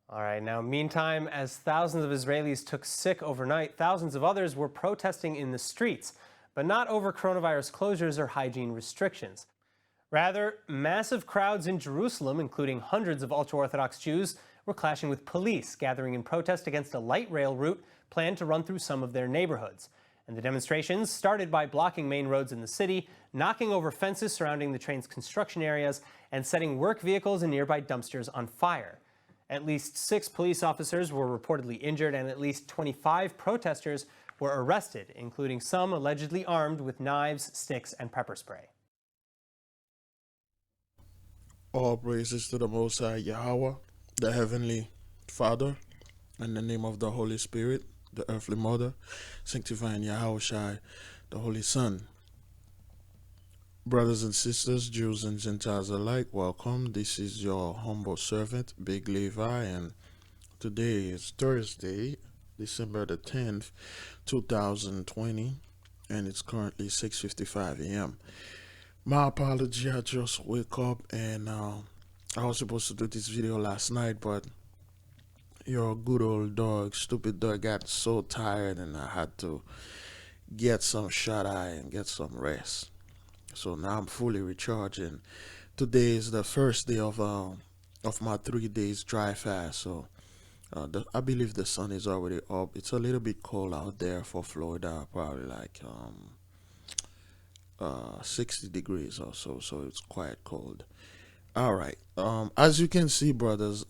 All right, now, meantime, as thousands of Israelis took sick overnight, thousands of others were protesting in the streets, but not over coronavirus closures or hygiene restrictions. Rather, massive crowds in Jerusalem, including hundreds of ultra-Orthodox Jews, were clashing with police, gathering in protest against a light rail route planned to run through some of their neighborhoods. And the demonstrations started by blocking main roads in the city, knocking over fences surrounding the train's construction areas, and setting work vehicles and nearby dumpsters on fire. At least 6 police officers were reportedly injured, and at least 25 protesters were arrested, including some allegedly armed with knives, sticks, and pepper spray. All praises to the Most High YAHAWAH, the Heavenly Father, in the name of the Holy Spirit, the Earthly Mother, sanctifying Yahawashi, the Holy Son. Brothers and sisters, Jews and Gentiles alike, welcome. This is your humble servant, Big Levi, and today is Thursday, December the 10th, 2020, and it's currently 6:55 a.m. My apology, I just wake up and I was supposed to do this video last night, but your good old dog, stupid dog, got so tired and I had to get some shut-eye and get some rest. So now I'm fully recharging. Today is the first day of my 3 days dry fast. So I believe the sun is already up. It's a little bit cold out there for Florida, probably like 60 degrees or so. So it's quite cold. All right. As you can see, brothers,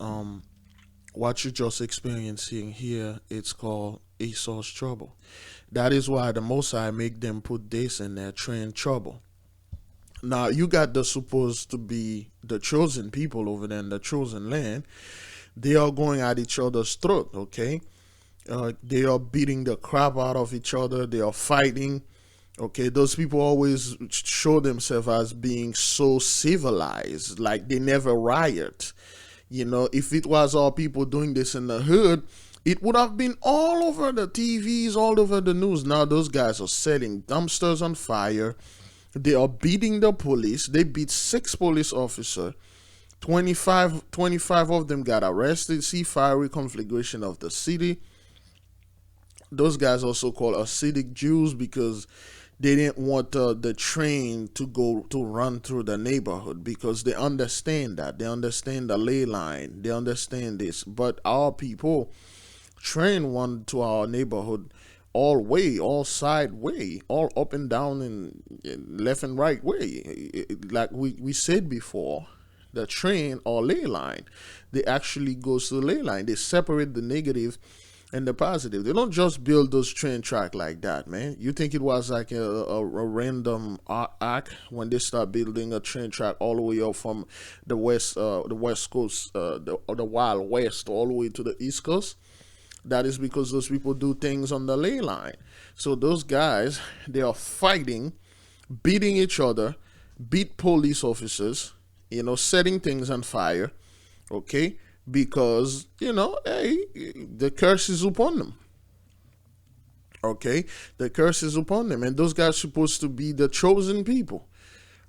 what you're just experiencing here, it's called easau's'trouble. That is why the Most High make them put this in their train trouble. Now, you got the supposed to be the chosen people over there in the chosen land. They are going at each other's throat, okay? They are beating the crap out of each other. They are fighting, okay? Those people always show themselves as being so civilized, like they never riot. You know, if it was all people doing this in the hood, it would have been all over the TVs, all over the news. Now, those guys are setting dumpsters on fire. They are beating the police. They beat 6 police officers. 25 of them got arrested. See fiery conflagration of the city. Those guys also called Hasidic Jews because they didn't want the train to run through the neighborhood, because they understand that. They understand the ley line. They understand this. But our people, train one to our neighborhood all way, all side way, all up and down and left and right way. Like we said before, the train or ley line, they actually goes to the ley line. They separate the negative and the positive. They don't just build those train track like that, man. You think it was like a random act when they start building a train track all the way up from the west coast, the Wild West, all the way to the East Coast? That is because those people do things on the ley line. So those guys, they are fighting, beating each other, beat police officers, you know, setting things on fire, okay? Because, you know, hey, the curse is upon them. Okay? The curse is upon them. And those guys are supposed to be the chosen people.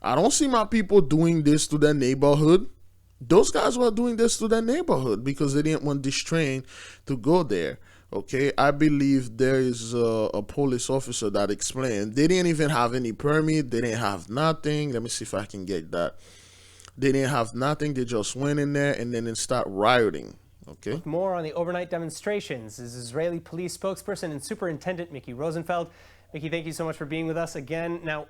I don't see my people doing this to their neighborhood. Those guys were doing this to their neighborhood because they didn't want this train to go there. Okay, I believe there is a police officer that explained they didn't even have any permit. They didn't have nothing. Let me see if I can get that. They didn't have nothing. They just went in there and then they start rioting. Okay. With more on the overnight demonstrations is Israeli police spokesperson and Superintendent Mickey Rosenfeld. Mickey, thank you so much for being with us again. Now,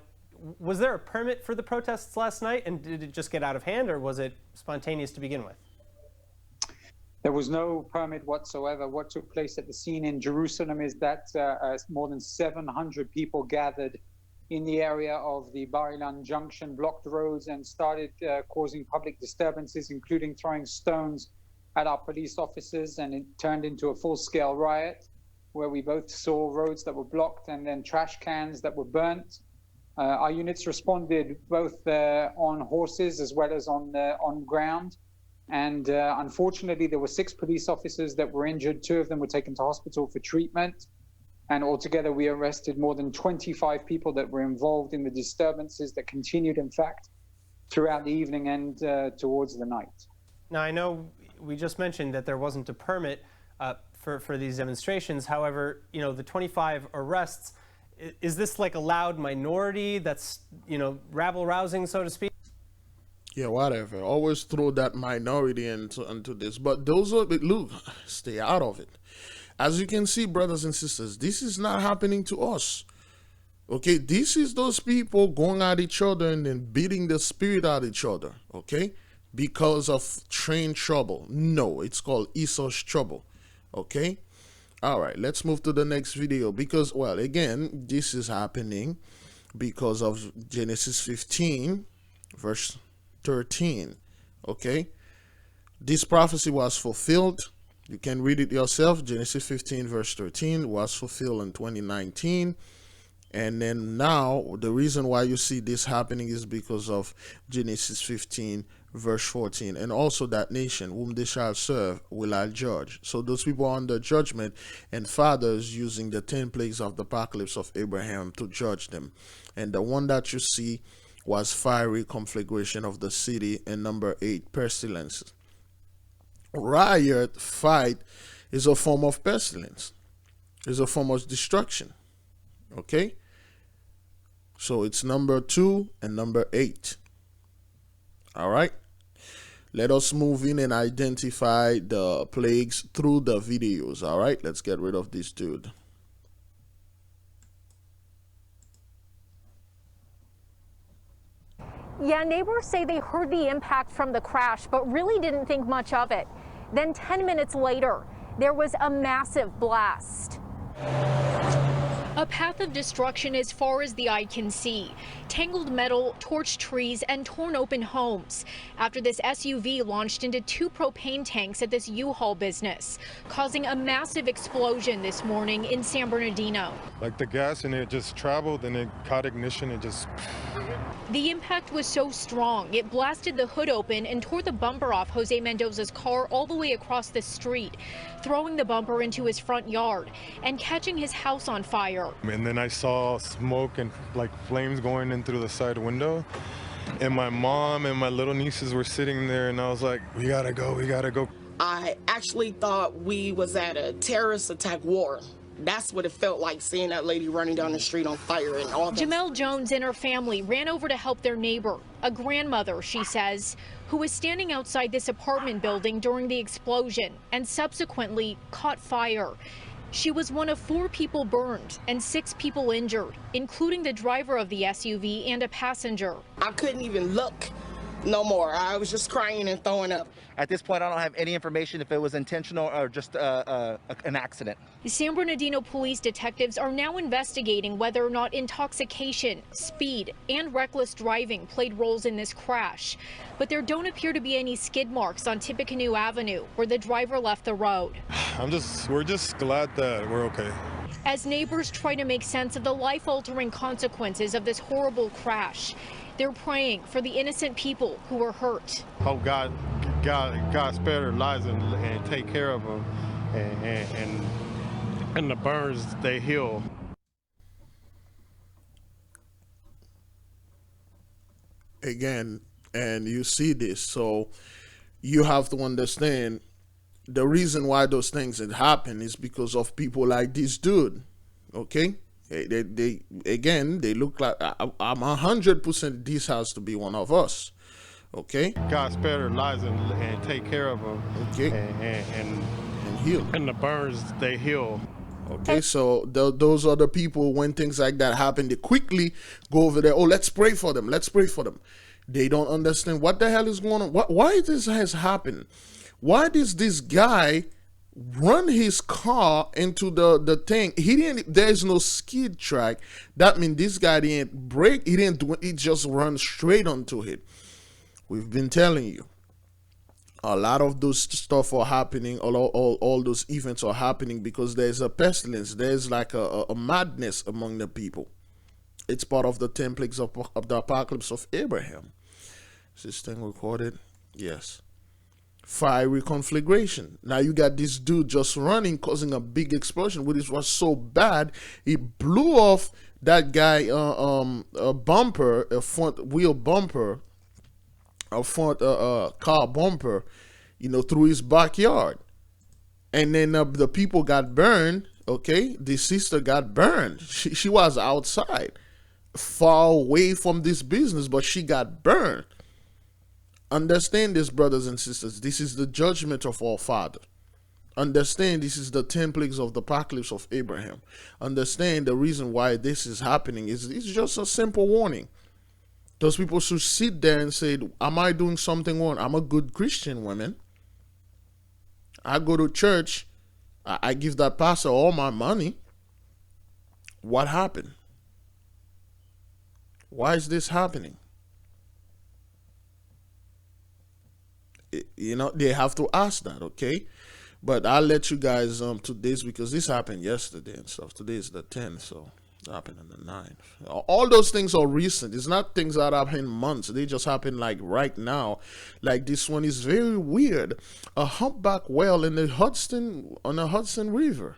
was there a permit for the protests last night, and did it just get out of hand, or was it spontaneous to begin with? There was no permit whatsoever. What took place at the scene in Jerusalem is that more than 700 people gathered in the area of the Bar Ilan Junction, blocked roads, and started causing public disturbances, including throwing stones at our police officers, and it turned into a full-scale riot where we both saw roads that were blocked and then trash cans that were burnt. Our units responded both on horses as well as on ground. And unfortunately, there were 6 police officers that were injured. 2 of them were taken to hospital for treatment. And altogether, we arrested more than 25 people that were involved in the disturbances that continued, in fact, throughout the evening and towards the night. Now, I know we just mentioned that there wasn't a permit for these demonstrations. However, the 25 arrests, is this like a loud minority that's, rabble-rousing, so to speak? Yeah, whatever. Always throw that minority into this. But those are, look, stay out of it. As you can see, brothers and sisters, this is not happening to us. Okay, this is those people going at each other and then beating the spirit out of each other. Okay, because of train trouble. No, it's called easau's'trouble. Okay, all right, let's move to the next video because, well, again, this is happening because of Genesis 15 verse 13. Okay, this prophecy was fulfilled. You can read it yourself. Genesis 15 verse 13 was fulfilled in 2019. And then now the reason why you see this happening is because of Genesis 15 verse 14. And also that nation whom they shall serve will I judge. So those people are under judgment, and fathers using the 10 plagues of the apocalypse of Abraham to judge them. And the one that you see was fiery conflagration of the city, and number 8, pestilence. Riot, fight, is a form of pestilence. Is a form of destruction. Okay, so it's number 2 and number 8. All right, let us move in and identify the plagues through the videos. All right, let's get rid of this dude. Yeah, neighbors say they heard the impact from the crash, but really didn't think much of it. Then 10 minutes later, there was a massive blast. A path of destruction as far as the eye can see. Tangled metal, torched trees, and torn open homes after this SUV launched into 2 propane tanks at this U-Haul business, causing a massive explosion this morning in San Bernardino. Like the gas and it just traveled and it caught ignition and just... The impact was so strong, it blasted the hood open and tore the bumper off Jose Mendoza's car all the way across the street, throwing the bumper into his front yard and catching his house on fire. And then I saw smoke and like flames going in through the side window. And my mom and my little nieces were sitting there and I was like, we gotta go, we gotta go. I actually thought we was at a terrorist attack war. That's what it felt like, seeing that lady running down the street on fire and all that. Jamel Jones and her family ran over to help their neighbor, a grandmother, she says, who was standing outside this apartment building during the explosion and subsequently caught fire. She was one of 4 people burned and 6 people injured, including the driver of the SUV and a passenger. I couldn't even look no more. I was just crying and throwing up. At this point, I don't have any information if it was intentional or just an accident. San Bernardino police detectives are now investigating whether or not intoxication, speed, and reckless driving played roles in this crash. But there don't appear to be any skid marks on Tippecanoe Avenue, where the driver left the road. We're just glad that we're okay. As neighbors try to make sense of the life-altering consequences of this horrible crash, they're praying for the innocent people who were hurt. Hope God spare their lives and take care of them, and the burns, they heal. Again, and you see this, so you have to understand the reason why those things had happened is because of people like this dude. Okay, they again, they look like, I'm 100% this has to be one of us. Okay, God spare their lives and take care of them. Okay, and heal. And the burns, they heal. Okay, so those are the people, when things like that happen, they quickly go over there. Oh, let's pray for them. Let's pray for them. They don't understand what the hell is going on. Why this has happened? Why does this guy run his car into the thing? He didn't. There's no skid track. That means this guy didn't brake. He didn't do it. He just run straight onto it. We've been telling you, a lot of those stuff are happening. All those events are happening because there's a pestilence. There's like a madness among the people. It's part of the 10 plagues of the apocalypse of Abraham. Is this thing recorded? Yes. Fiery conflagration. Now you got this dude just running, causing a big explosion, which was so bad it blew off that guy a bumper, a front wheel bumper, a front car bumper. through his backyard. And then the people got burned, okay? The sister got burned. She was outside, far away from this business, but she got burned. Understand this, brothers and sisters. This is the judgment of our Father. Understand this is the 10 plagues of the apocalypse of Abraham. Understand the reason why this is happening is it's just a simple warning. Those people should sit there and say, am I doing something wrong? I'm a good Christian woman. I go to church. I give that pastor all my money. What happened? Why is this happening? They have to ask that, okay? But I'll let you guys to this because this happened yesterday and stuff. Today is the 10th, so it happened on the 9th. All those things are recent. It's not things that happened months. They just happen like right now. Like this one is very weird. A humpback whale on the Hudson River.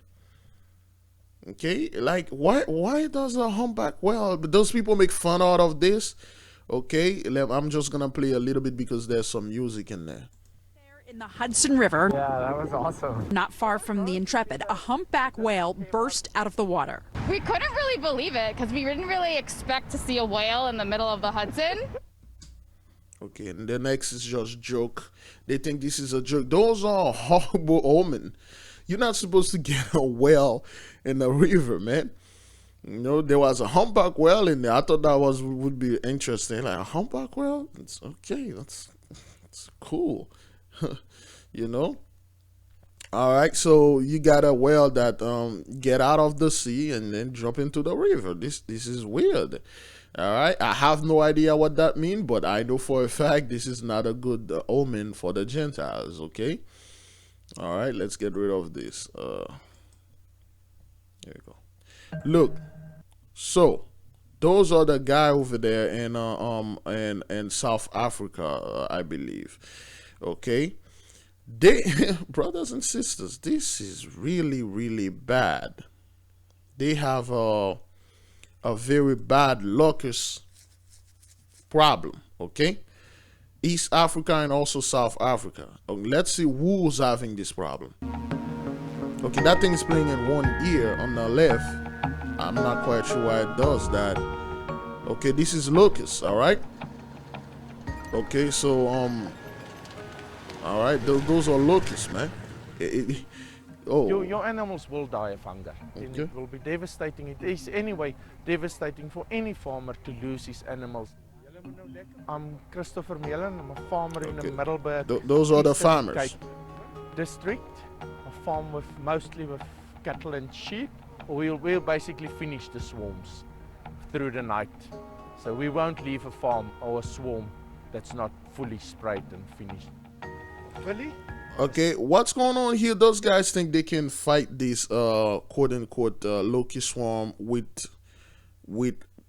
Okay, like why does a humpback whale? But those people make fun out of this. Okay, I'm just gonna play a little bit because there's some music in there. In the Hudson River, yeah, that was awesome. Not far from the Intrepid, a humpback whale burst out of the water. We couldn't really believe it because we didn't really expect to see a whale in the middle of the Hudson. Okay, and the next is just joke. They think this is a joke. Those are horrible omen. You're not supposed to get a whale in the river, man. There was a humpback whale in there. I thought that would be interesting. Like a humpback whale? It's okay. That's cool. All right, so you got a whale that get out of the sea and then jump into the river. This is weird. All right, I have no idea what that means, but I know for a fact this is not a good omen for the Gentiles. Okay. All right, let's get rid of this. There you go. Look, so those are the guy over there in South Africa, I believe. Okay, brothers and sisters, this is really, really bad. They have a very bad locust problem. Okay, East Africa and also South Africa. Let's see who's having this problem. Okay, that thing is playing in one ear on the left. I'm not quite sure why it does that. Okay, this is locust. All right. Okay, so all right, those are locusts, man. Your animals will die of hunger. Okay. It will be devastating. It is anyway devastating for any farmer to lose his animals. I'm Christopher Mellon. I'm a farmer in the Middelburg. Those are the farmers. Cape district. A farm mostly with cattle and sheep. We'll basically finish the swarms through the night. So we won't leave a farm or a swarm that's not fully sprayed and finished. Really? Okay, what's going on here? Those guys think they can fight this quote unquote locust swarm with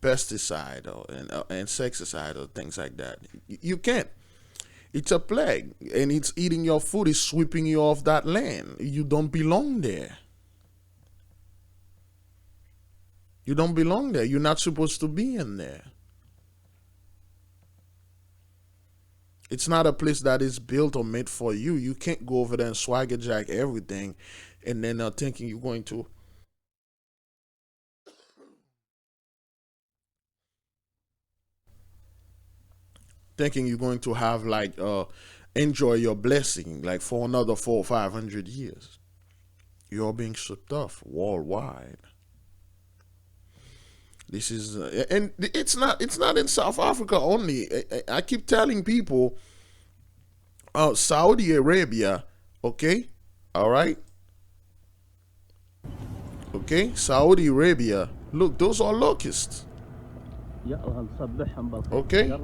pesticide or insecticide or things like that. You can't. It's a plague and it's eating your food, it's sweeping you off that land. You don't belong there. You don't belong there. You're not supposed to be in there. It's not a place that is built or made for you. You can't go over there and swagger jack everything and then thinking you're going to have like enjoy your blessing like for another 400 or 500 years. You're being stripped off worldwide. This is and it's not in South Africa only. I keep telling people Saudi Arabia, okay? All right? Okay? Saudi Arabia. Look, those are locusts. Okay? All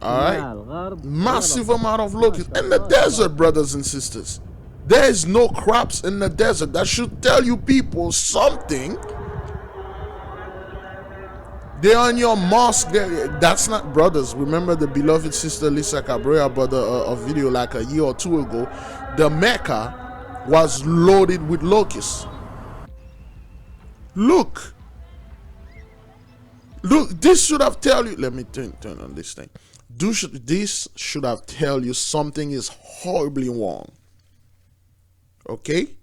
right? Massive amount of locusts in the desert, brothers and sisters. There is no crops in the desert. That should tell you people something. They're on your mosque. That's not, brothers. Remember the beloved sister Lisa Cabrera brought a video like a year or two ago. The Mecca was loaded with locusts. Look, this should have tell you. Let me turn on this thing. This should have tell you something is horribly wrong. Okay?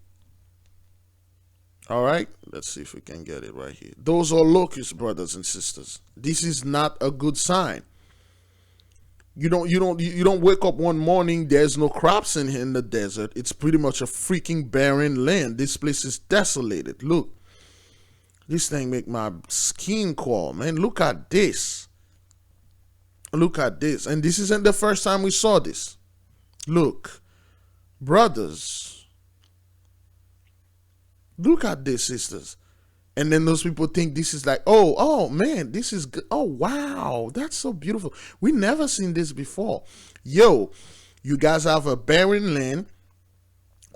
All right, let's see if we can get it right here. Those are locusts, brothers and sisters. This is not a good sign. You don't wake up one morning, there's no crops in the desert. It's pretty much a freaking barren land. This place is desolated. Look, this thing make my skin crawl, man. Look at this. Look at this. And this isn't the first time we saw this. Look, brothers. Look at this, sisters. And then those people think this is like, oh man, this is good. Oh, wow, that's so beautiful. We never seen this before. Yo, you guys have a barren land.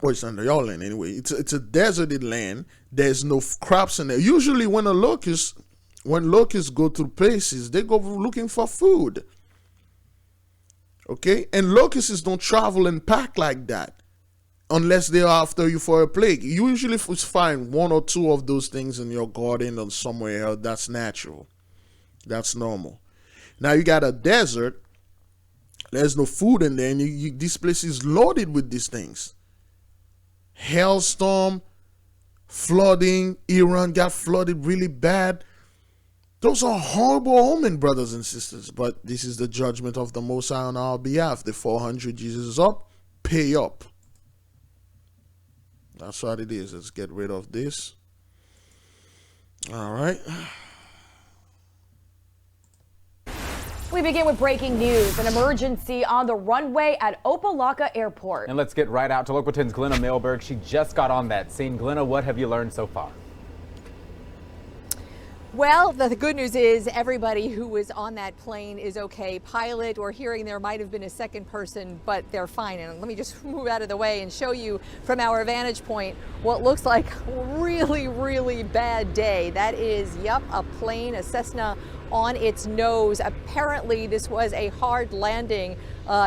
Or it's under your land anyway. It's a deserted land. There's no crops in there. Usually when locusts go to places, they go looking for food. Okay? And locusts don't travel in pack like that. Unless they're after you for a plague. You usually find one or two of those things in your garden or somewhere else. That's natural. That's normal. Now you got a desert. There's no food in there. And this place is loaded with these things. Hailstorm, flooding. Iran got flooded really bad. Those are horrible omens, brothers and sisters. But this is the judgment of the Most High on our behalf. The 400 Jesus is up. Pay up. That's what it is. Let's get rid of this. All right. We begin with breaking news. An emergency on the runway at Opa-locka Airport. And let's get right out to Local 10's Glenna Mailberg. She just got on that scene. Glenna, what have you learned so far? Well, the good news is everybody who was on that plane is okay. Pilot, we're hearing there might have been a second person, but they're fine. And let me just move out of the way and show you from our vantage point what looks like a really, really bad day. That is, yep, a plane, a Cessna on its nose. Apparently, this was a hard landing.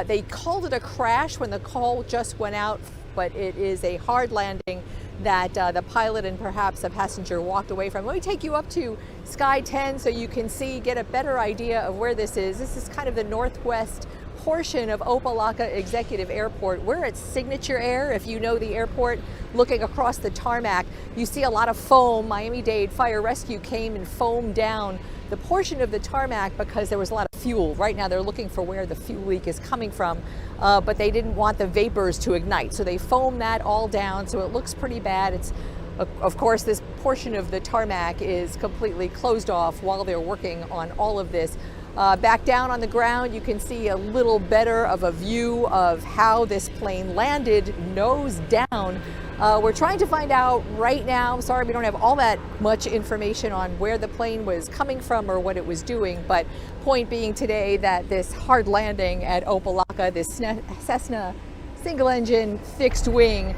They called it a crash when the call just went out, but it is a hard landing that the pilot and perhaps a passenger walked away from. Let me take you up to Sky 10 so you can get a better idea of where this is. This is kind of the northwest portion of Opa-locka Executive Airport. We're at Signature Air. If you know the airport, looking across the tarmac, you see a lot of foam. Miami-Dade Fire Rescue came and foamed down the portion of the tarmac because there was a lot of fuel. Right now they're looking for where the fuel leak is coming from, but they didn't want the vapors to ignite. So they foamed that all down, so it looks pretty bad. It's, of course, this portion of the tarmac is completely closed off while they're working on all of this. Back down on the ground, you can see a little better of a view of how this plane landed, nose down. We're trying to find out right now. Sorry, we don't have all that much information on where the plane was coming from or what it was doing, but point being today that this hard landing at Opa-locka, this Cessna single engine fixed wing,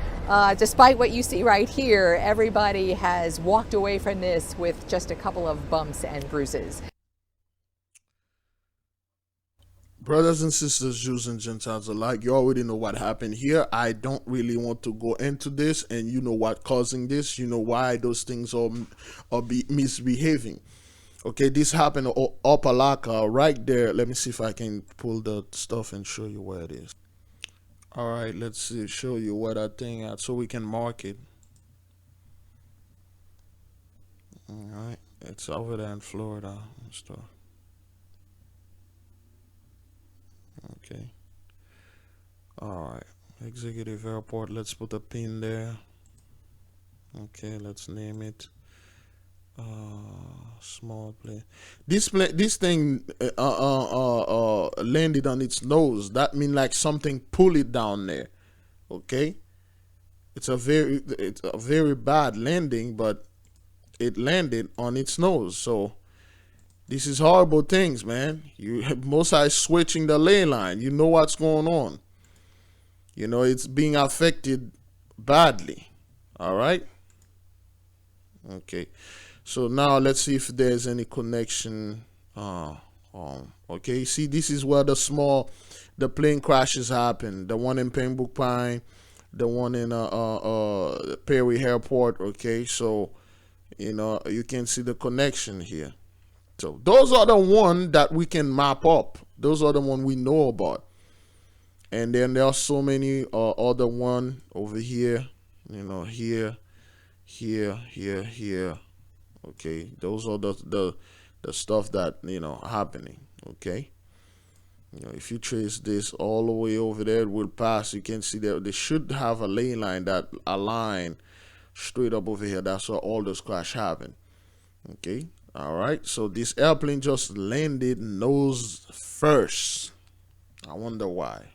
despite what you see right here, everybody has walked away from this with just a couple of bumps and bruises. Brothers and sisters, Jews and Gentiles alike, you already know what happened here. I don't really want to go into this, and you know what causing this. You know why those things are misbehaving. Okay, this happened at Opa-locka right there. Let me see if I can pull the stuff and show you where it is. All right, let's see, show you where that thing at so we can mark it. All right, it's over there in Florida and stuff. Okay. All right. Executive Airport. Let's put a pin there. Okay. Let's name it. Small plane. This thing landed on its nose. That means like something pulled it down there. Okay. It's a very bad landing, but it landed on its nose. So. This is horrible things, man. Most are switching the ley line. You know what's going on. You know, it's being affected badly. All right. Okay. So now let's see if there's any connection. Okay. See, this is where the plane crashes happen. The one in Pembroke Pine, the one in Perry Airport. Okay. So, you know, you can see the connection here. So those are the ones that we can map up. Those are the one we know about. And then there are so many other one over here, here, here. Okay, those are the stuff that happening. Okay, if you trace this all the way over there, it will pass. You can see that they should have a lane line that align straight up over here. That's where all those crash happen. Okay, all right. So this airplane just landed nose first. I wonder why.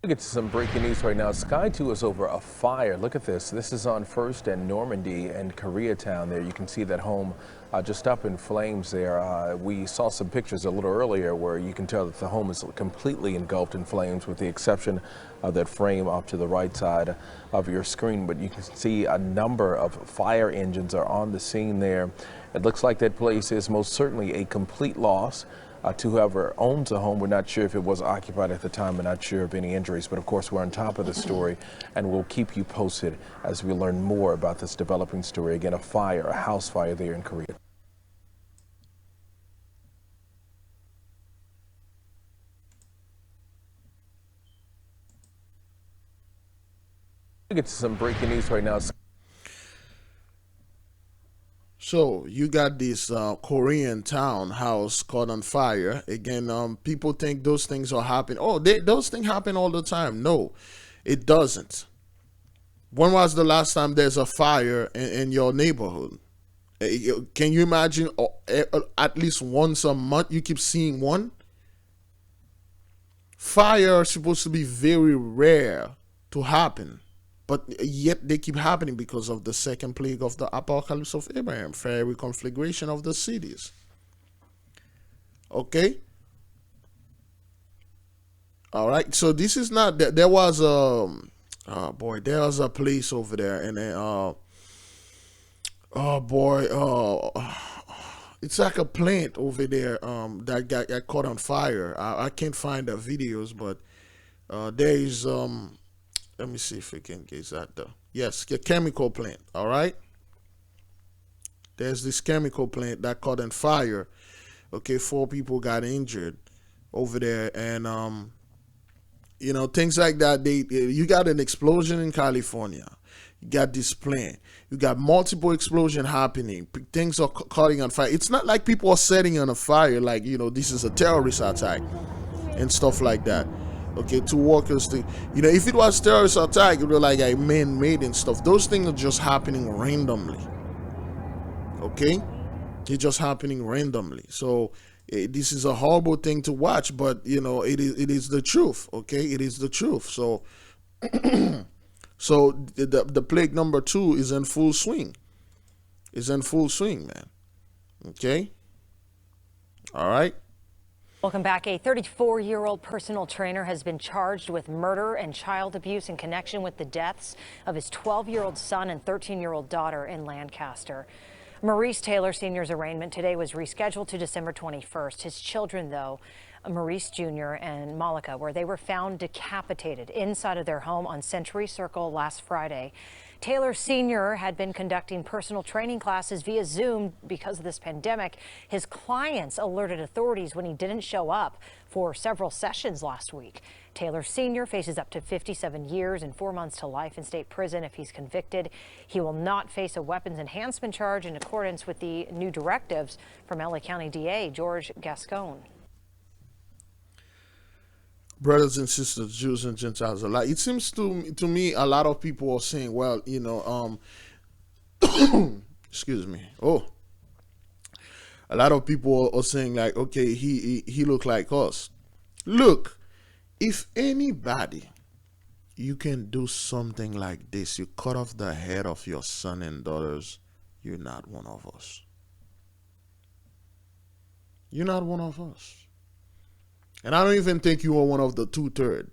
We get to some breaking news right now. Sky 2 is over a fire. Look at this. This is on 1st and Normandy and Koreatown there. You can see that home just up in flames there. We saw some pictures a little earlier where you can tell that the home is completely engulfed in flames with the exception of that frame off to the right side of your screen. But you can see a number of fire engines are on the scene there. It looks like that place is most certainly a complete loss. To whoever owns the home. We're not sure if it was occupied at the time. We're not sure of any injuries, but of course we're on top of the story and we'll keep you posted as we learn more about this developing story. Again, a house fire there in Korea. We get to some breaking news right now. So you got this Korean townhouse caught on fire. Again, people think those things are happening. Oh, those things happen all the time. No, it doesn't. When was the last time there's a fire in your neighborhood? Can you imagine at least once a month you keep seeing one? Fire are supposed to be very rare to happen. But yet they keep happening because of the second plague of the apocalypse of Abraham, fiery conflagration of the cities. Okay? All right. So this is not, there was there was a place over there and it's like a plant over there that got caught on fire. I can't find the videos, but there is let me see if we can get that though. Yes, a chemical plant. All right. There's this chemical plant that caught on fire. Okay, 4 people got injured over there, and things like that. You got an explosion in California. You got this plant. You got multiple explosions happening. Things are caught on fire. It's not like people are setting on a fire like this is a terrorist attack and stuff like that. Okay, 2 workers think, if it was terrorist attack, it would be like a man-made and stuff. Those things are just happening randomly. Okay, it's just happening randomly. So this is a horrible thing to watch, but it is the truth. Okay, it is the truth. So so the plague number 2 is in full swing. It's in full swing, man. Okay, all right. Welcome back. A 34-year-old personal trainer has been charged with murder and child abuse in connection with the deaths of his 12-year-old son and 13-year-old daughter in Lancaster. Maurice Taylor Sr.'s arraignment today was rescheduled to December 21st. His children, though, Maurice Jr. and Malika, where they were found decapitated inside of their home on Century Circle last Friday. Taylor Sr. had been conducting personal training classes via Zoom because of this pandemic. His clients alerted authorities when he didn't show up for several sessions last week. Taylor Sr. faces up to 57 years and 4 months to life in state prison if he's convicted. He will not face a weapons enhancement charge in accordance with the new directives from LA County DA George Gascon. Brothers and sisters, Jews and Gentiles alike. It seems to me a lot of people are saying, well, excuse me. Oh, a lot of people are saying like, okay, he look like us. Look, if anybody, you can do something like this, you cut off the head of your son and daughters, you're not one of us. You're not one of us. And I don't even think you are one of the 2/3.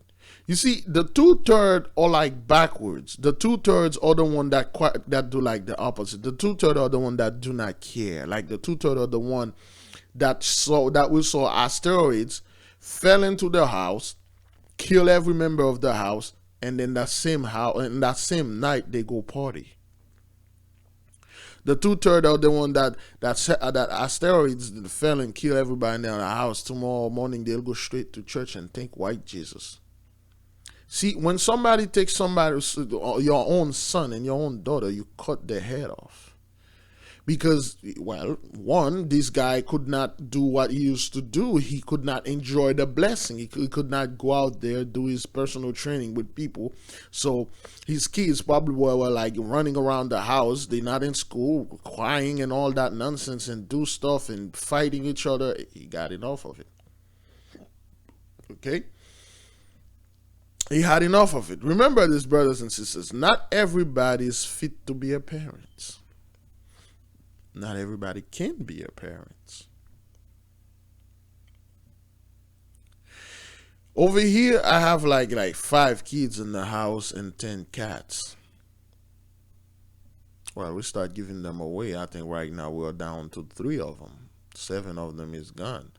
You see, the 2/3 are like backwards. The 2/3 are the one that do like the opposite. The 2/3 are the one that do not care. Like the 2/3 are the one that we saw asteroids fell into the house, kill every member of the house, and then that same night they go party. The 2/3 are the one that asteroids that fell and kill everybody in their house. Tomorrow morning they'll go straight to church and thank white Jesus. See, when somebody takes your own son and your own daughter, you cut their head off. Because, well, one, this guy could not do what he used to do. He could not enjoy the blessing. He could not go out there, do his personal training with people. So his kids probably were like running around the house. They're not in school, crying and all that nonsense and do stuff and fighting each other. He got enough of it. Okay? He had enough of it. Remember this, brothers and sisters. Not everybody is fit to be a parent. Not everybody can be a parent. Over here, I have like 5 kids in the house and 10 cats. Well, we start giving them away. I think right now we're down to 3 of them. 7 of them is gone.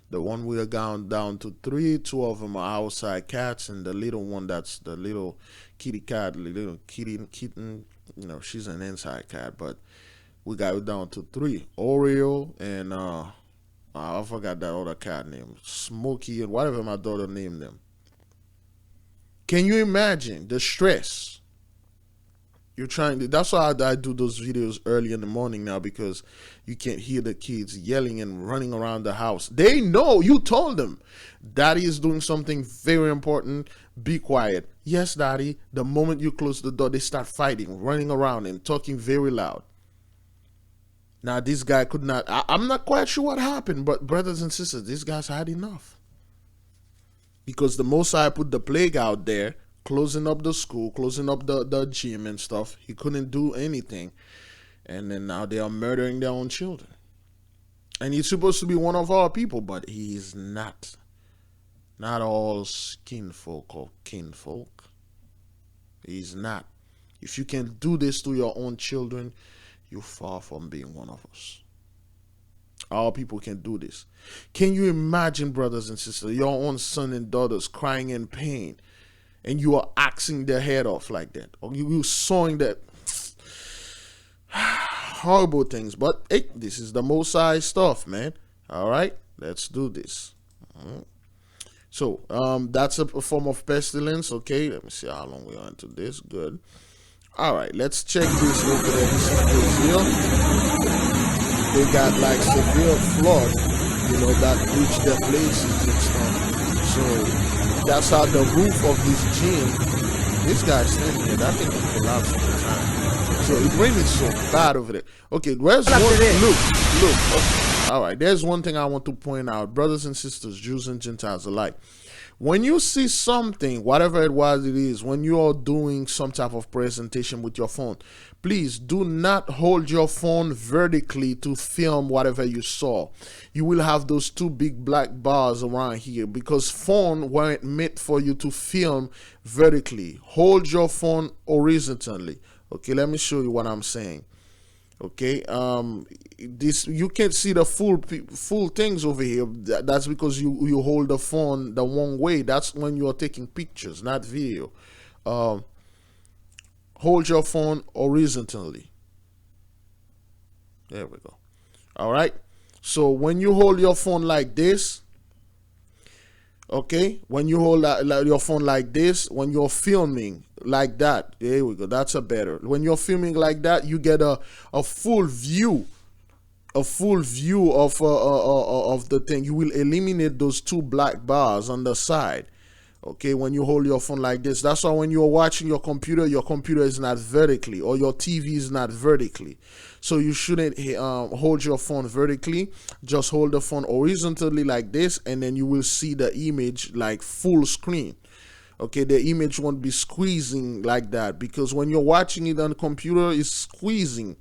The one we are down to 3, 2 of them are outside cats, and the little one, that's the little kitty cat, the little kitten, you know, she's an inside cat, but we got it down to 3. Oreo and I forgot that other cat name. Smokey and whatever my daughter named them. Can you imagine the stress? You're trying to, that's why I do those videos early in the morning now, because you can't hear the kids yelling and running around the house. They know, you told them, Daddy is doing something very important. Be quiet. Yes, Daddy. The moment you close the door, they start fighting, running around and talking very loud. Now, this guy could not, I'm not quite sure what happened, but brothers and sisters, these guys had enough. Because the Most High put the plague out there, closing up the school, closing up the gym and stuff. He couldn't do anything. And then now they are murdering their own children. And he's supposed to be one of our people, but he is not. Not all skinfolk or kinfolk. He's not. If you can do this to your own children, you're far from being one of us. All people can do this. Can you imagine, brothers and sisters, your own son and daughters crying in pain, and you are axing their head off like that, or you sawing that? Horrible things. But hey, this is the Most High stuff, man. All right, let's do this. So that's a form of pestilence. Okay, let me see how long we are into this. Good. All right, let's check this over there. This is Brazil. They got like severe flood, you know, that reached their places and stuff. So that's how the roof of this gym, this guy's standing here, that thing can collapse all the time. So it rains so bad over there. Okay, where's one? Look. Okay. All right, there's one thing I want to point out, brothers and sisters, Jews and Gentiles alike. When you see something, whatever it was it is, when you are doing some type of presentation with your phone, please do not hold your phone vertically to film whatever you saw. You will have those 2 big black bars around here, because phone weren't meant for you to film vertically. Hold your phone horizontally. Okay, let me show you what I'm saying. Okay, this, you can't see the full things over here. That's because you hold the phone the wrong way. That's when you are taking pictures, not video. Hold your phone horizontally. There we go. All right, so when you hold your phone like this, okay, when you hold your phone like this, when you're filming like that, there we go, that's a better. When you're filming like that, you get a full view of the thing. You will eliminate those 2 black bars on the side. Okay, when you hold your phone like this, that's why when you're watching your computer is not vertically, or your TV is not vertically. So you shouldn't hold your phone vertically. Just hold the phone horizontally like this, and then you will see the image like full screen. Okay, the image won't be squeezing like that, because when you're watching it on the computer, it's squeezing.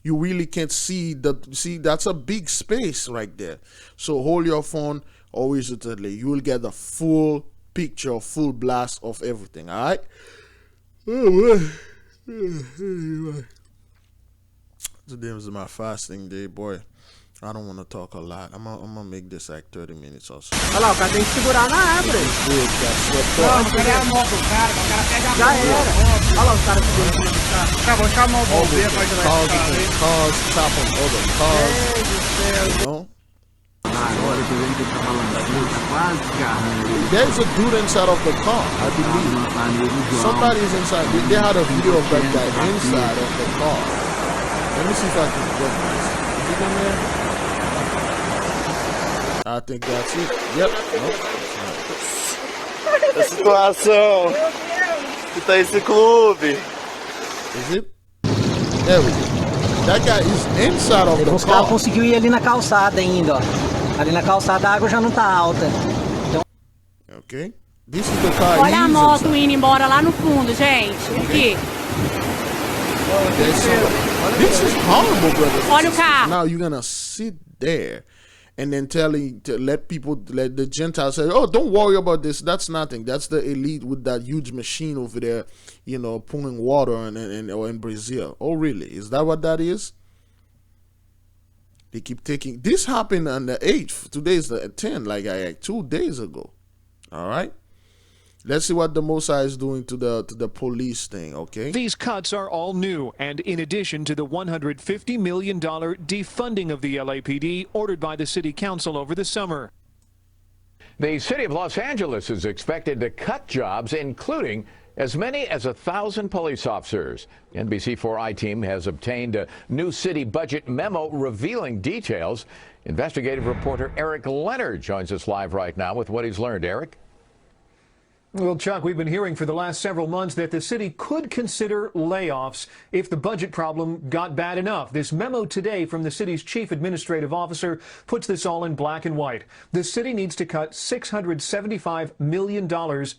You really can't see that's a big space right there. So hold your phone horizontally. You will get the full picture, full blast of everything. All right. Today was my fasting day, boy. I don't want to talk a lot. I'm gonna make this like 30 minutes or so. Olha lá, o cara tem que segurar na árvore. Não, mas cadê a moto do cara? O cara pega a moto. Já era. Olha lá os caras segurando em cima do carro. Cara, vou chamar o bombeiro pra ajudar esse cara aí. Cars, top of other cars. You know? Agora que vem que tá falando da gente, tá quase garrando. There's a dude inside of the car, I believe. Somebody's inside. They had a video of that guy inside of the car. Let me see if I can get this. Is he in there? I think that's it. Yep. Nope. A situação que tá esse clube. Is it? There we go. That guy is inside of the Os caras car. conseguiu ir ali na calçada ainda, ó. Ali na calçada a água já não tá alta. Então... Okay. This is the car. Olha a moto indo embora lá no fundo, gente. Aqui. This is horrible, brother. Olha o carro. Now you're gonna sit there and then let the Gentiles say, oh, don't worry about this. That's nothing. That's the elite with that huge machine over there, you know, pouring water or in Brazil. Oh, really? Is that what that is? They keep taking. This happened on the 8th. Today's the 10th, like 2 days ago. All right. Let's see what the Mosai is doing to the police thing, okay? These cuts are all new, and in addition to the $150 million defunding of the LAPD ordered by the City Council over the summer. The city of Los Angeles is expected to cut jobs, including as many as 1,000 police officers. The NBC4 I-team has obtained a new city budget memo revealing details. Investigative reporter Eric Leonard joins us live right now with what he's learned. Eric? Well, Chuck, we've been hearing for the last several months that the city could consider layoffs if the budget problem got bad enough. This memo today from the city's chief administrative officer puts this all in black and white. The city needs to cut $675 million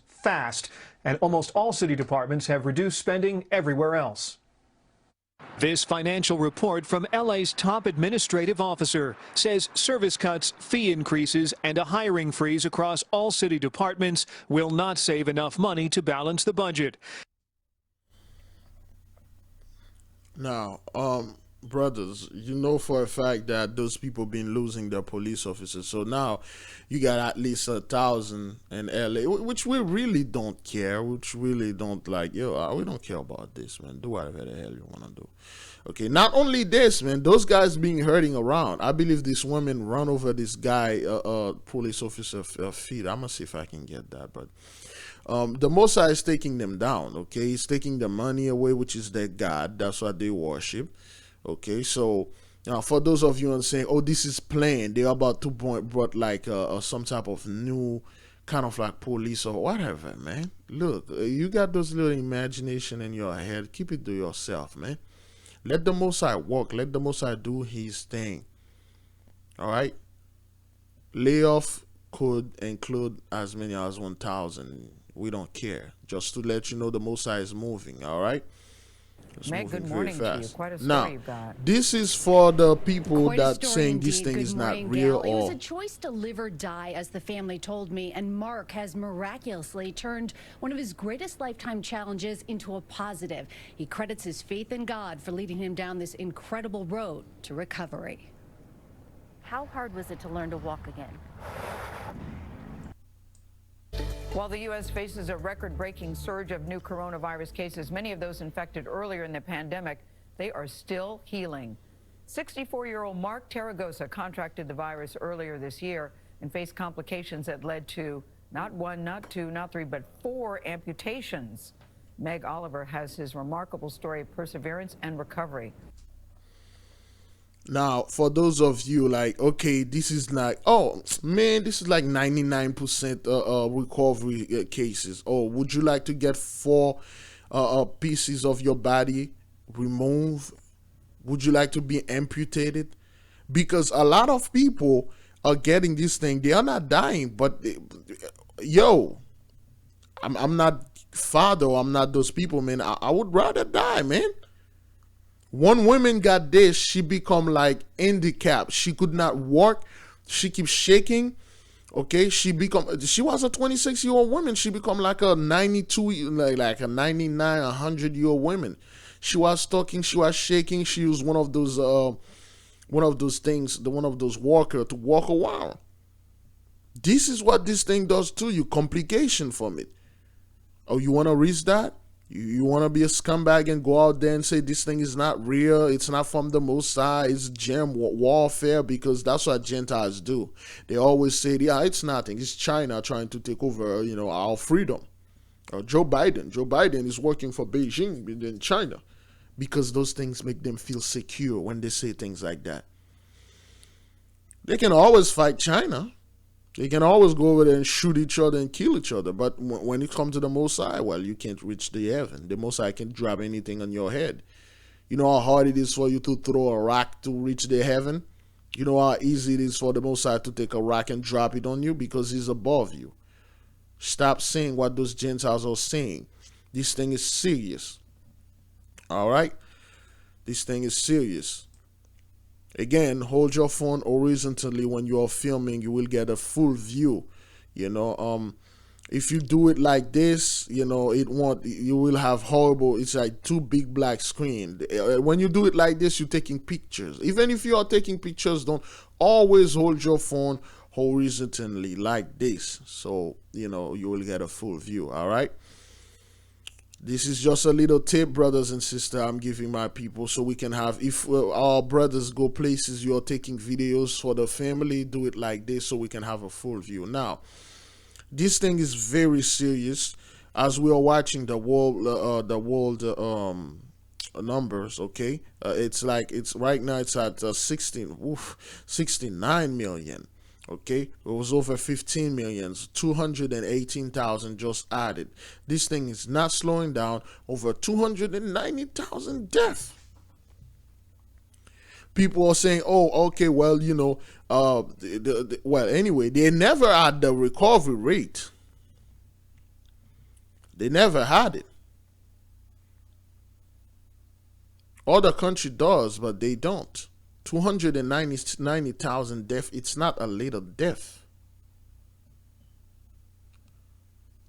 fast, and almost all city departments have reduced spending everywhere else. This financial report from LA's top administrative officer says service cuts, fee increases, and a hiring freeze across all city departments will not save enough money to balance the budget. Now, brothers, you know for a fact that those people been losing their police officers. So now you got at least 1,000 in LA, which we really don't care, which really don't like, yo, we don't care about this, man. Do whatever the hell you want to do. Okay, not only this, man, those guys being hurting around. I believe this woman run over this guy, police officer feet. I'm going to see if I can get that, but the Mosai is taking them down, okay? He's taking the money away, which is their God. That's what they worship. Okay, so for those of you saying, oh, this is planned, they're about to brought like some type of new kind of like police or whatever, man. Look, you got those little imagination in your head. Keep it to yourself, man. Let the Mosai work. Let the Mosai do his thing. All right. Layoff could include as many as 1,000. We don't care. Just to let you know, the Mosai is moving. All right. Meg, good morning to you. Quite a story now, you've got. This is for the people Quite that saying this thing is not real. It was a choice to live or die, as the family told me, and Mark has miraculously turned one of his greatest lifetime challenges into a positive. He credits his faith in God for leading him down this incredible road to recovery. How hard was it to learn to walk again? While the U.S. faces a record-breaking surge of new coronavirus cases, many of those infected earlier in the pandemic, they are still healing. 64-year-old Mark Taragosa contracted the virus earlier this year and faced complications that led to not one, not two, not three, but 4 amputations. Meg Oliver has his remarkable story of perseverance and recovery. Now, for those of you like, okay, this is like, oh, man, this is like 99% recovery cases. Oh, would you like to get 4 pieces of your body removed? Would you like to be amputated? Because a lot of people are getting this thing. They are not dying, but yo, I'm not father. I'm not those people, man. I would rather die, man. One woman got this, she become like handicapped. She could not walk. She keeps shaking. Okay, she was a 26-year-old woman. She become like a 92, like a 99, 100-year-old woman. She was talking, she was shaking. She was one of those one of those things, one of those walkers to walk around. This is what this thing does to you. Complication from it. Oh, you want to risk that? You want to be a scumbag and go out there and say this thing is not real, it's not from the Most High, it's gem warfare, because that's what Gentiles do. They always say, yeah, it's nothing. It's China trying to take over, you know, our freedom. Or Joe Biden is working for Beijing in China, because those things make them feel secure when they say things like that. They can always fight China. They can always go over there and shoot each other and kill each other. But when it comes to the Most High, well, you can't reach the heaven. The Most High can drop anything on your head. You know how hard it is for you to throw a rock to reach the heaven? You know how easy it is for the Most High to take a rock and drop it on you? Because he's above you. Stop saying what those Gentiles are saying. This thing is serious. All right? This thing is serious. Again, hold your phone horizontally when you are filming. You will get a full view. You know, if you do it like this, you know, you will have horrible, it's like two big black screen. When you do it like this, you're taking pictures. Even if you are taking pictures, don't always hold your phone horizontally like this. So, you know, you will get a full view. All right. This is just a little tip, brothers and sisters, I'm giving my people, so we can have, if our brothers go places, you're taking videos for the family, do it like this so we can have a full view. Now, this thing is very serious. As we are watching the world numbers, okay, it's right now it's at 69 million. Okay, it was over 15 million, 218,000 just added. This thing is not slowing down. Over 290,000 deaths. People are saying, oh, okay, well, you know, well, anyway, they never had the recovery rate. They never had it. Other country does, but they don't. 290,000 deaths. It's not a little death.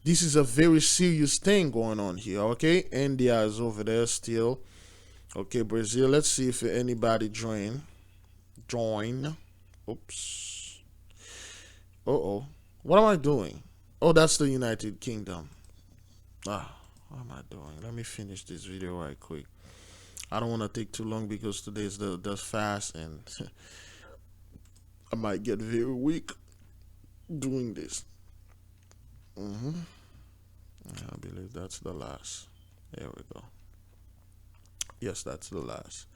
This is a very serious thing going on here. Okay, India is over there still. Okay, Brazil. Let's see if anybody join. Oops. Uh-oh. What am I doing? Oh, that's the United Kingdom. What am I doing? Let me finish this video right quick. I don't want to take too long because today is the fast and I might get very weak doing this. I believe that's the last. There we go. Yes, that's the last.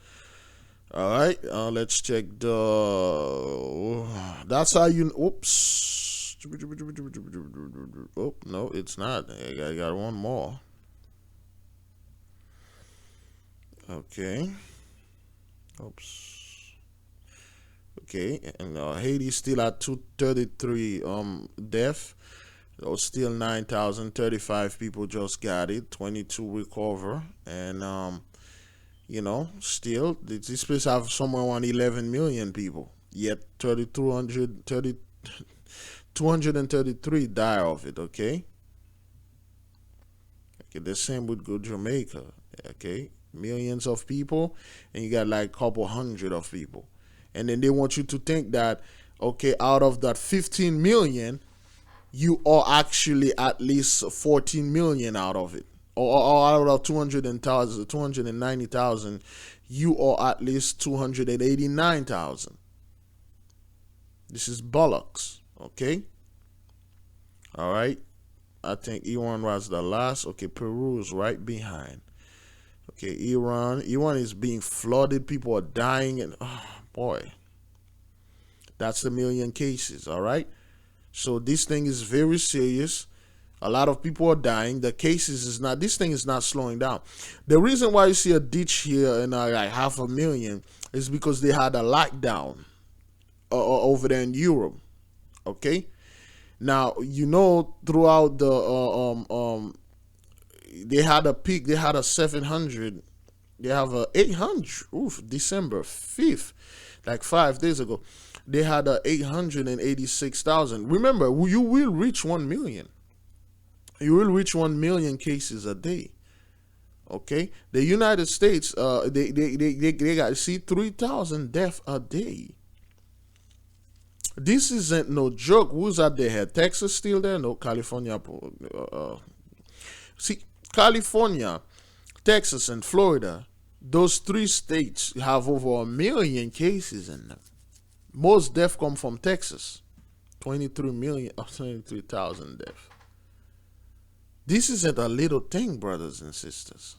All right, let's check that's how you, oops. Oh, no, it's not. I got one more. Okay. Oops. Okay, and Haiti still at 233 death. There was still 9,035 people just got it. 22 recover, and you know, still this place have somewhere around 11 million people. Yet 233 die of it. Okay. Okay, the same would go Jamaica. Okay. Millions of people, and you got like a couple hundred of people, and then they want you to think that, okay, out of that 15 million, you are actually at least 14 million out of it, or out of 290,000, you are at least 289,000. This is bollocks. Okay. All right. I think Iran was the last. Okay, Peru is right behind. Okay, Iran is being flooded. People are dying, and oh boy, that's a million cases. All right, so this thing is very serious. A lot of people are dying. The cases is not. This thing is not slowing down. The reason why you see a ditch here and like 500,000 is because they had a lockdown over there in Europe. Okay, now you know throughout the they had a peak. They had a 700. They have a 800. Oof, December 5th, like 5 days ago. They had a 886,000. Remember, you will reach 1 million. You will reach 1 million cases a day. Okay, the United States, they got, see, 3,000 deaths a day. This isn't no joke. Who's out there? Texas still there? No, California. See, California, Texas, and Florida, those 3 states have over 1 million cases in them. Most deaths come from Texas, 23,000 deaths. This isn't a little thing, brothers and sisters.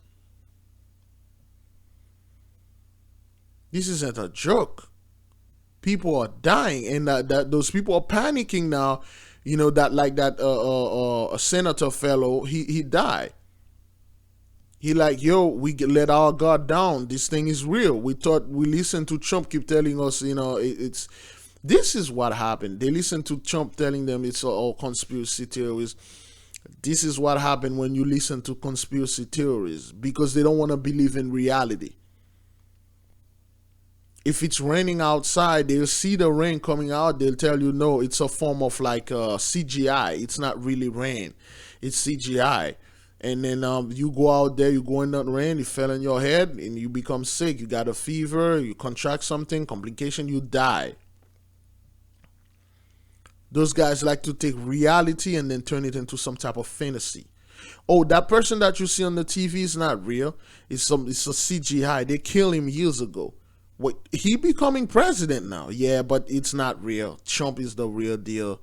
This isn't a joke. People are dying, and that those people are panicking now. You know that, like that a senator fellow, he died. He like, yo, we let our guard down. This thing is real. We listened to Trump keep telling us, you know, this is what happened. They listened to Trump telling them it's all conspiracy theories. This is what happened when you listen to conspiracy theories, because they don't want to believe in reality. If it's raining outside, they'll see the rain coming out. They'll tell you, no, it's a form of like CGI. It's not really rain. It's CGI. And then you go out there, you go in that rain, it fell on your head, and you become sick. You got a fever, you contract something, complication, you die. Those guys like to take reality and then turn it into some type of fantasy. Oh, that person that you see on the TV is not real. It's a CGI. They killed him years ago. What, he becoming president now? Yeah, but it's not real. Trump is the real deal.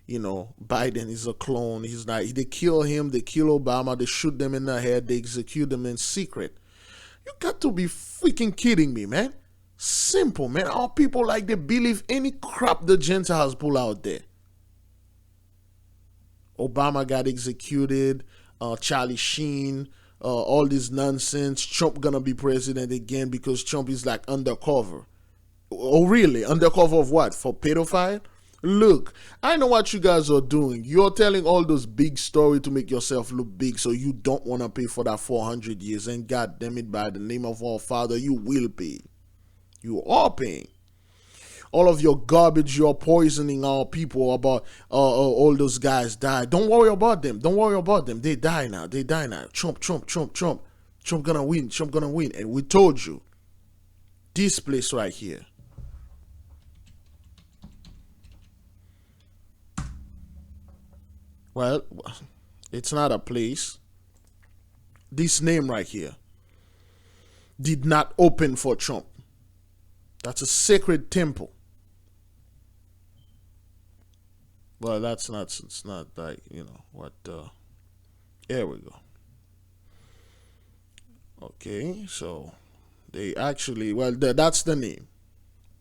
You know, Biden is a clone. He's not. They kill him. They kill Obama. They shoot them in the head. They execute them in secret. You got to be freaking kidding me, man. Simple, man. All people like they believe any crap the Gentiles pull out there. Obama got executed. Charlie Sheen. All this nonsense. Trump gonna be president again because Trump is like undercover. Oh, really? Undercover of what? For pedophile? Look, I know what you guys are doing. You're telling all those big stories to make yourself look big, so you don't want to pay for that 400 years. And God damn it, by the name of our Father, you will pay. You are paying. All of your garbage, you're poisoning our people about all those guys died. Don't worry about them. Don't worry about them. They die now. They die now. Trump. Trump gonna win. Trump gonna win. And we told you. This place right here. Well, it's not a place. This name right here did not open for Trump. That's a sacred temple. Well, it's not like, you know, what, here we go. Okay, so they actually, well, that's the name.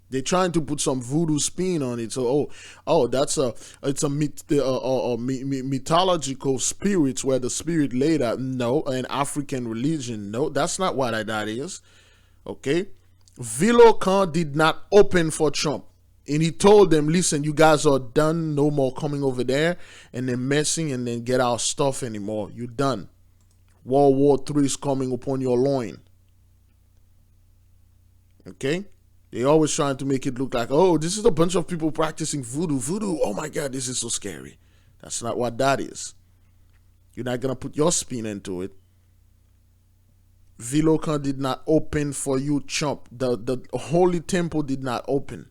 They're trying to put some voodoo spin on it. So, it's a mythological spirits where the spirit laid out. No, an African religion. No, that's not what that is. Okay, Vilocan did not open for Trump. And he told them, listen, you guys are done. No more coming over there and then messing and then get our stuff anymore. You're done. World War III is coming upon your loin. Okay? They always trying to make it look like, oh, this is a bunch of people practicing voodoo. Voodoo, oh my God, this is so scary. That's not what that is. You're not going to put your spin into it. Vilocan did not open for you, Trump. The Holy Temple did not open.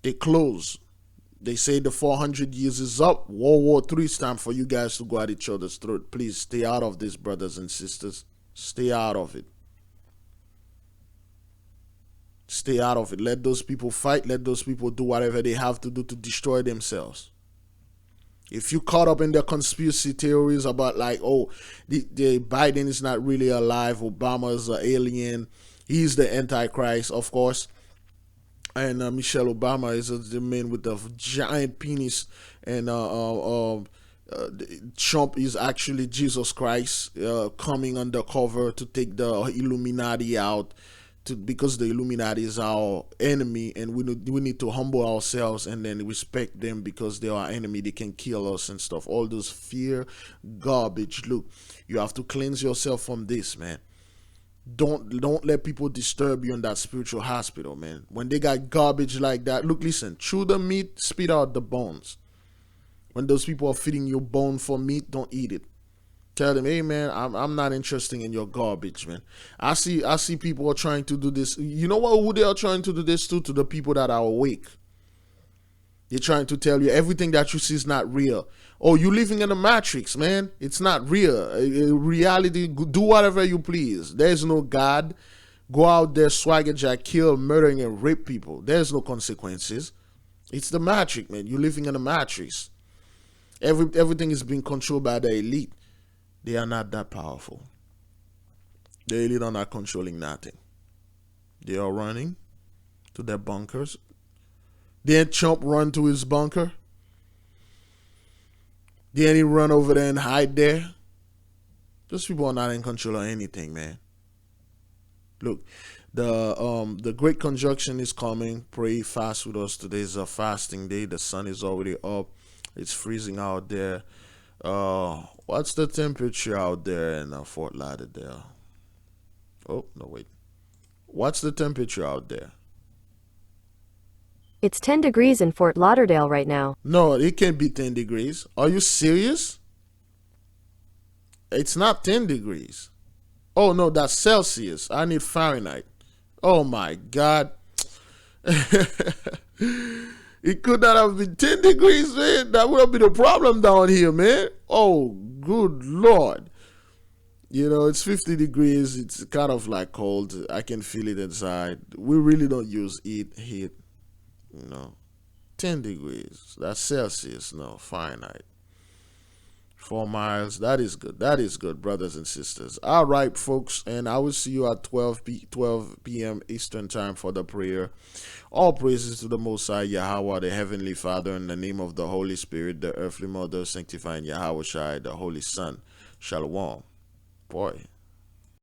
They closed. They say the 400 years is up. World War III is time for you guys to go at each other's throat. Please stay out of this, brothers and sisters. Stay out of it. Stay out of it. Let those people fight. Let those people do whatever they have to do to destroy themselves. If you caught up in the conspiracy theories about like, oh, the Biden is not really alive, Obama is an alien, he's the Antichrist, of course. And Michelle Obama is the man with the giant penis, and Trump is actually Jesus Christ coming undercover to take the Illuminati out, because the Illuminati is our enemy, and we need to humble ourselves and then respect them because they are our enemy. They can kill us and stuff. All those fear garbage. Look, you have to cleanse yourself from this, man. Don't let people disturb you in that spiritual hospital, man. When they got garbage like that, look, listen, chew the meat, spit out the bones. When those people are feeding you bone for meat, don't eat it. Tell them, hey man, I'm not interested in your garbage, man. I see people are trying to do this. You know what? Who they are trying to do this to? To the people that are awake. They're trying to tell you everything that you see is not real. Oh, you're living in a matrix, man. It's not real. Reality, do whatever you please. There's no God. Go out there, swagger jack, kill, murdering, and rape people. There's no consequences. It's the matrix, man. You're living in a matrix. Everything is being controlled by the elite. They are not that powerful. The elite are not controlling nothing. They are running to their bunkers. Didn't Trump run to his bunker? Didn't he run over there and hide there? Those people are not in control of anything, man. Look, the Great Conjunction is coming. Pray, fast with us. Today is a fasting day. The sun is already up. It's freezing out there. What's the temperature out there in Fort Lauderdale? Oh, no, wait. What's the temperature out there? It's 10 degrees in Fort Lauderdale right now. No, it can't be 10 degrees. Are you serious? It's not 10 degrees. Oh, no, that's Celsius. I need Fahrenheit. Oh, my God. It could not have been 10 degrees, man. That would have been a problem down here, man. Oh, good Lord. You know, it's 50 degrees. It's kind of like cold. I can feel it inside. We really don't use heat. You know, 10 degrees. That's Celsius. No, Fahrenheit. 4 miles. That is good. That is good, brothers and sisters. All right, folks. And I will see you at 12 p.m. Eastern time for the prayer. All praises to the Most High, YAHAWAH, the Heavenly Father, in the name of the Holy Spirit, the earthly mother, sanctifying YAHAWAH, the Holy Son. Shalom. Boy.